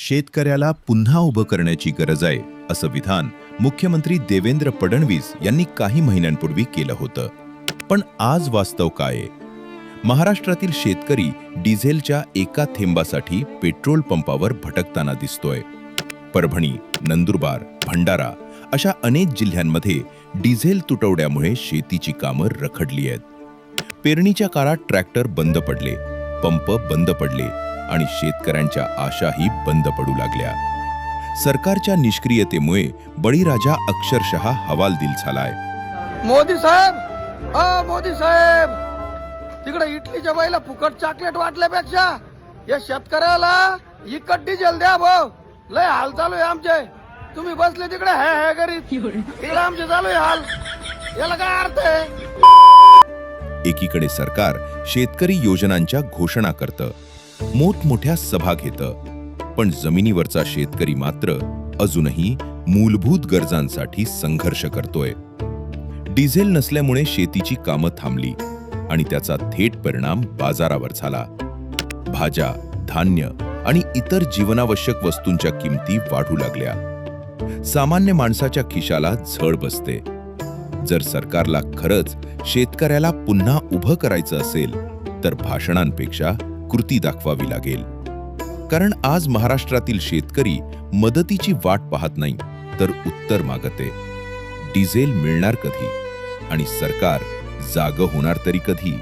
शेतकऱ्याला पुन्हा उभं करण्याची गरज आहे असं विधान मुख्यमंत्री देवेंद्र फडणवीस यांनी काही महिन्यांपूर्वी केलं होतं. पण आज वास्तव काय आहे? महाराष्ट्रातील शेतकरी डिझेलच्या एका थेंबासाठी पेट्रोल पंपावर भटकताना दिसतोय. परभणी, नंदुरबार, भंडारा अशा अनेक जिल्ह्यांमध्ये डिझेल तुटवड्यामुळे शेतीची कामं रखडली आहेत. पेरणीच्या काळात ट्रॅक्टर बंद पडले, पंप बंद पडले आणि शेतकऱ्यांच्या आशाही बंद पडू लागल्या. सरकारच्या निष्क्रियतेमुळे बळीराजा अक्षरशः हवालदिल झालाय. मोदी साहेब, तिकडे इटलीच्या बाईला फुकट चॉकलेट वाटल्यापेक्षा या शेतकऱ्याला इकट डिझेल द्या भाऊ. लय हाल चालू आहे आमचे. तुम्ही बसले तिकडे हे करीत, तिकडे आमचे चालू आहे हाल. याला काय अर्थ आहे? एकीकडे सरकार शेतकरी योजनांच्या घोषणा करतं, मोठमोठ्या सभा घेतं, पण जमिनीवरचा शेतकरी मात्र अजूनही मूलभूत गरजांसाठी संघर्ष करतोय. डिझेल नसल्यामुळे शेतीची कामं थांबली आणि त्याचा थेट परिणाम बाजारावर झाला. भाज्या, धान्य आणि इतर जीवनावश्यक वस्तूंच्या किमती वाढू लागल्या. सामान्य माणसाच्या खिशाला झळ बसते. जर सरकारला खरंच शेतकऱ्याला पुन्हा उभं करायचं असेल तर भाषणांपेक्षा कृती दाखवावी लागेल. कारण आज महाराष्ट्रातील शेतकरी मदतीची वाट पाहत नाही, तर उत्तर मागते. डिझेल मिळणार कधी आणि सरकार जागं होणार तरी कधी?